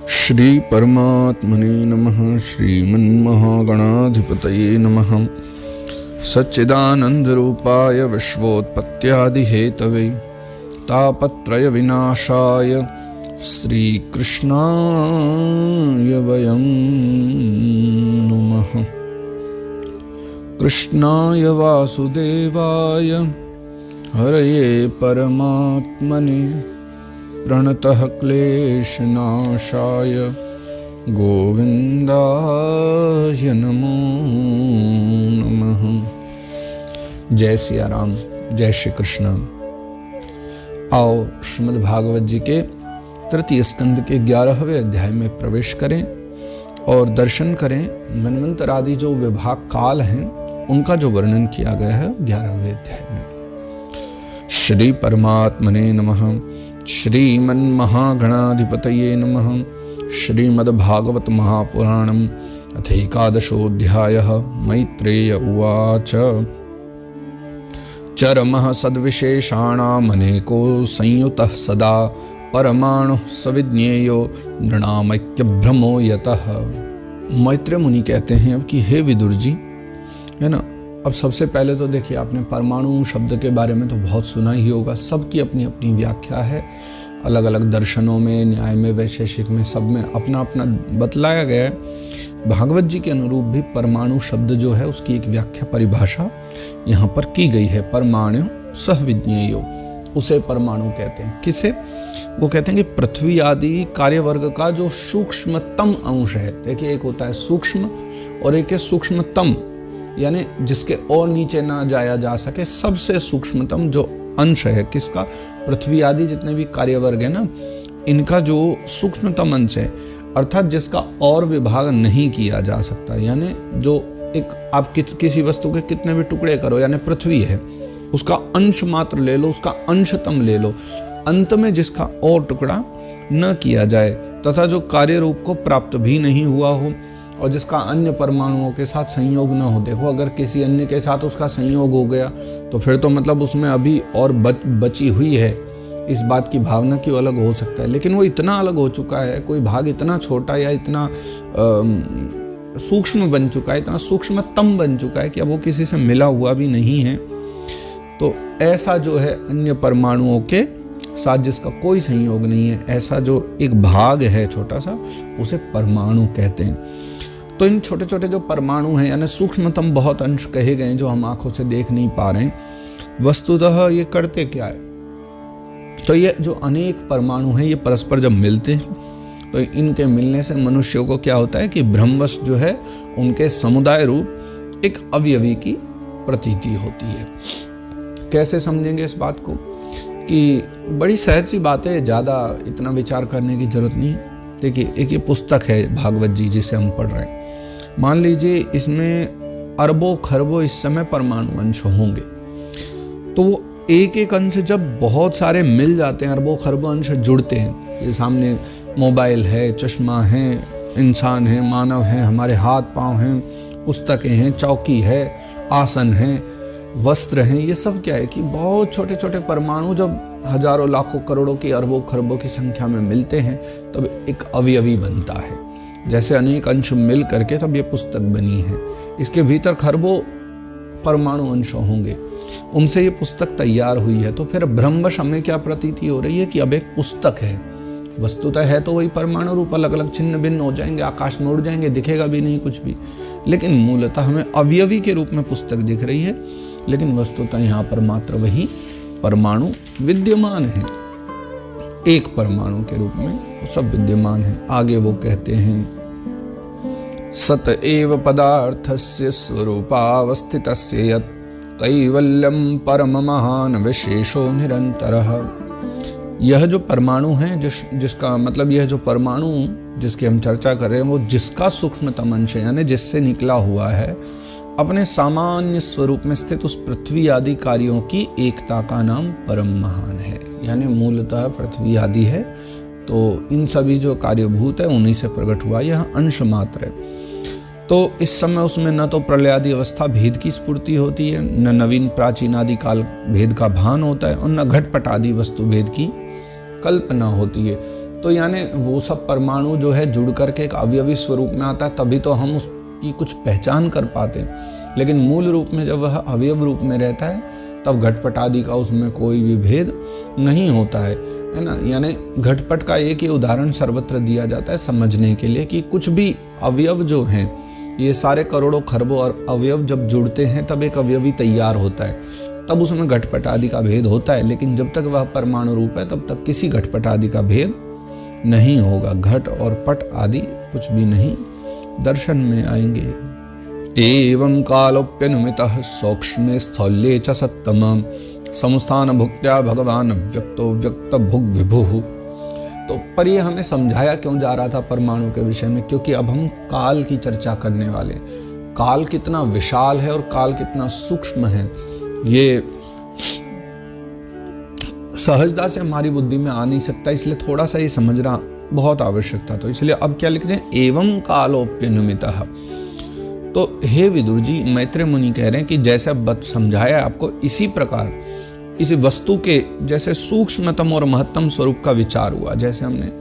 श्री परमात्मने नमः। श्रीमन्महागणाधिपतये नमः। सच्चिदानंद रूपाय विश्वोत्पत्त्यादिहेतवे तापत्रय विनाशाय श्रीकृष्णाय वयं नमः। कृष्णाय वासुदेवाय हरये परमात्मने प्रणतः क्लेशनाशाय गोविंदाय नमो नमः। जय सिया राम, जय श्री कृष्ण। आओ श्रीमद् भागवत जी के तृतीय स्कंद के 11वें अध्याय में प्रवेश करें और दर्शन करें। मनवंतर आदि जो विभाग काल हैं उनका जो वर्णन किया गया है 11वें अध्याय में। श्री परमात्मने नमः। श्रीमन्महागणाधिपतये नमः। श्रीमद्भागवत महापुराणम् अथैकादशोऽध्यायः। मैत्रेय उवाच। चरमः सद्विशेषाणामनेको संयुतः सदा परमाणुः सविज्ञेयो नृणामैक्यभ्रमो यतः। मैत्रेय मुनि कहते हैं अब कि हे विदुर जी, है ना। अब सबसे पहले तो देखिए, आपने परमाणु शब्द के बारे में तो बहुत सुना ही होगा। सबकी अपनी अपनी व्याख्या है, अलग अलग दर्शनों में, न्याय में, वैशेषिक में, सब में अपना अपना बतलाया गया है। भागवत जी के अनुरूप भी परमाणु शब्द जो है उसकी एक व्याख्या परिभाषा यहाँ पर की गई है। परमाणु सहविज्ञेयो, उसे परमाणु कहते हैं। किसे? वो कहते हैं कि पृथ्वी आदि कार्यवर्ग का जो सूक्ष्मतम अंश है। देखिए, एक होता है सूक्ष्म और एक है सूक्ष्मतम, यानी जिसके और नीचे ना जाया जा सके, सबसे सूक्ष्मतम जो अंश है किसका? पृथ्वी आदि जितने भी कार्यवर्ग है ना, इनका जो सूक्ष्मतम अंश है, अर्थात जिसका और विभाग नहीं किया जा सकता। यानी जो एक आप किसी वस्तु के कितने भी टुकड़े करो, यानी पृथ्वी है, उसका अंश मात्र ले लो, उसका अंशतम ले लो, अंत में जिसका और टुकड़ा न किया जाए, तथा जो कार्य रूप को प्राप्त भी नहीं हुआ हो और जिसका अन्य परमाणुओं के साथ संयोग न हो। देखो, अगर किसी अन्य के साथ उसका संयोग हो गया तो फिर तो मतलब उसमें अभी और बची हुई है, इस बात की भावना की अलग हो सकता है। लेकिन वो इतना अलग हो चुका है, कोई भाग इतना छोटा या इतना सूक्ष्म बन चुका है, इतना सूक्ष्मतम बन चुका है कि अब वो किसी से मिला हुआ भी नहीं है। तो ऐसा जो है अन्य परमाणुओं के साथ जिसका कोई संयोग नहीं है, ऐसा जो एक भाग है छोटा सा, उसे परमाणु कहते हैं। तो इन छोटे छोटे जो परमाणु हैं, यानी सूक्ष्मतम बहुत अंश कहे गए जो हम आंखों से देख नहीं पा रहे हैं, वस्तुतः ये करते क्या है? तो ये जो अनेक परमाणु हैं, ये परस्पर जब मिलते हैं तो इनके मिलने से मनुष्यों को क्या होता है कि ब्रह्मवश जो है उनके समुदाय रूप एक अवयवी की प्रतीति होती है। कैसे समझेंगे इस बात को? कि बड़ी सहज सी बात है, ज़्यादा इतना विचार करने की जरूरत नहीं। देखिए, एक ये पुस्तक है भागवत जी जिसे हम पढ़ रहे हैं। मान लीजिए इसमें अरबों खरबों इस समय परमाणु अंश होंगे, तो वो एक एक अंश जब बहुत सारे मिल जाते हैं, अरबों खरबों अंश जुड़ते हैं। ये सामने मोबाइल है, चश्मा है, इंसान है, मानव है, हमारे हाथ पांव हैं, पुस्तकें हैं, चौकी है, आसन है, वस्त्र हैं। ये सब क्या है कि बहुत छोटे छोटे परमाणु जब हजारों लाखों करोड़ों की अरबों खरबों की संख्या में मिलते हैं तब एक अवयवी बनता है। जैसे अनेक अंश मिल करके तब ये पुस्तक बनी है। इसके भीतर खरबों परमाणु अंश होंगे, उनसे ये पुस्तक तैयार हुई है। तो फिर ब्रह्मवश हमें क्या प्रतीति हो रही है कि अब एक पुस्तक है। वस्तुतः है तो वही परमाणु रूप, अलग अलग छिन्न भिन्न हो जाएंगे, आकाश में उड़ जाएंगे, दिखेगा भी नहीं कुछ भी, लेकिन मूलतः हमें अवयवी के रूप में पुस्तक दिख रही है। लेकिन वस्तुतः यहाँ पर मात्र वही परमाणु विद्यमान है, एक परमाणु के रूप में वो सब विद्यमान है। आगे वो कहते हैं, सत एव पदार्थस्य स्वरूपावस्थितस्य यत् कैवल्यम परम महान विशेषो निरंतरः। यह जो परमाणु है, जिसका मतलब यह जो परमाणु जिसकी हम चर्चा कर रहे हैं, वो जिसका सूक्ष्मतम अंश है, यानी जिससे निकला हुआ है, अपने सामान्य स्वरूप में स्थित उस पृथ्वी आदि कार्यों की एकता का नाम परम महान है। यानी मूलतः पृथ्वी आदि है तो इन सभी जो कार्यभूत है उन्हीं से प्रकट हुआ, यह अंश मात्र है। तो इस समय उसमें न तो प्रलयादि अवस्था भेद की स्फूर्ति होती है, न नवीन प्राचीन आदि काल भेद का भान होता है, और न घटपट आदि वस्तु भेद की कल्पना होती है। तो यानी वो सब परमाणु जो है जुड़ करके एक अवयवी स्वरूप में आता है, तभी तो हम उसकी कुछ पहचान कर पाते हैं। लेकिन मूल रूप में जब वह अवयव रूप में रहता है तब घटपट आदि का उसमें कोई भी भेद नहीं होता है ना। यानी घटपट का एक ही उदाहरण सर्वत्र दिया जाता है समझने के लिए कि कुछ भी अवयव जो हैं, ये सारे करोड़ों खरबों और अवयव जब जुड़ते हैं तब एक अवयवी तैयार होता है, तब उसमें घटपट आदि का भेद होता है। लेकिन जब तक वह परमाणु रूप है तब तक किसी घटपट आदि का भेद नहीं होगा। घट और पट आदि कुछ भी नहीं दर्शन में आएंगे। एवं कालोप्यनुमितः सूक्ष्मे स्थौल्ये च सत्तम संस्थान भुक्त्या भगवान व्यक्तो व्यक्त भुग विभुः। तो पर ये हमें समझाया क्यों जा रहा था परमाणु के विषय में, क्योंकि अब हम काल की चर्चा करने वाले। काल कितना विशाल है और काल कितना सूक्ष्म है, ये सहजता से हमारी बुद्धि में आ नहीं सकता, इसलिए थोड़ा सा ये समझना बहुत आवश्यक था। तो इसलिए अब क्या लिखते हैं, एवं कालोप्यनुमितः। तो हे विदुर जी, मैत्रेय मुनि कह रहे हैं कि जैसे अब समझाया आपको, इसी प्रकार इस वस्तु के जैसे सूक्ष्मतम और महत्तम स्वरूप का विचार हुआ। जैसे हमने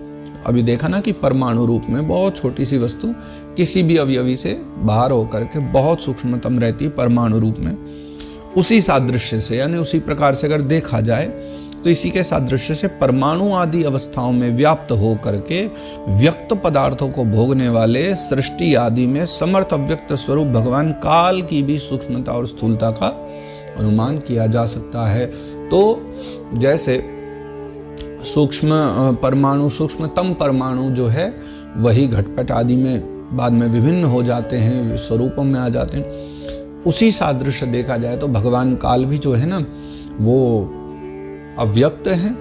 अभी देखा ना कि परमाणु रूप में बहुत छोटी सी वस्तु किसी भी अवयवी से बाहर होकर के बहुत सूक्ष्मतम रहती है परमाणु रूप में, उसी सादृश्य से यानी उसी प्रकार से अगर देखा जाए तो इसी के सादृश्य से परमाणु आदि अवस्थाओं में व्याप्त हो करके व्यक्त पदार्थों को भोगने वाले सृष्टि आदि में समर्थ अव्यक्त स्वरूप भगवान काल की भी सूक्ष्मता और स्थूलता का अनुमान किया जा सकता है। तो जैसे सूक्ष्म परमाणु, सूक्ष्मतम परमाणु जो है वही घटपट आदि में बाद में विभिन्न हो जाते हैं, स्वरूपों में आ जाते हैं। उसी सादृश्य देखा जाए तो भगवान काल भी जो है ना वो अव्यक्त हैं,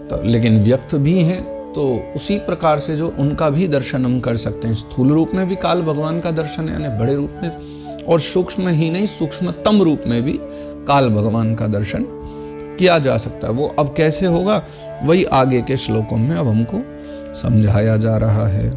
तो लेकिन व्यक्त भी हैं। तो उसी प्रकार से जो उनका भी दर्शन हम कर सकते हैं। स्थूल रूप में भी काल भगवान का दर्शन है, यानी बड़े रूप में, और सूक्ष्म ही नहीं सूक्ष्मतम रूप में भी काल भगवान का दर्शन किया जा सकता है। वो अब कैसे होगा, वही आगे के श्लोकों में अब हमको समझाया जा रहा है।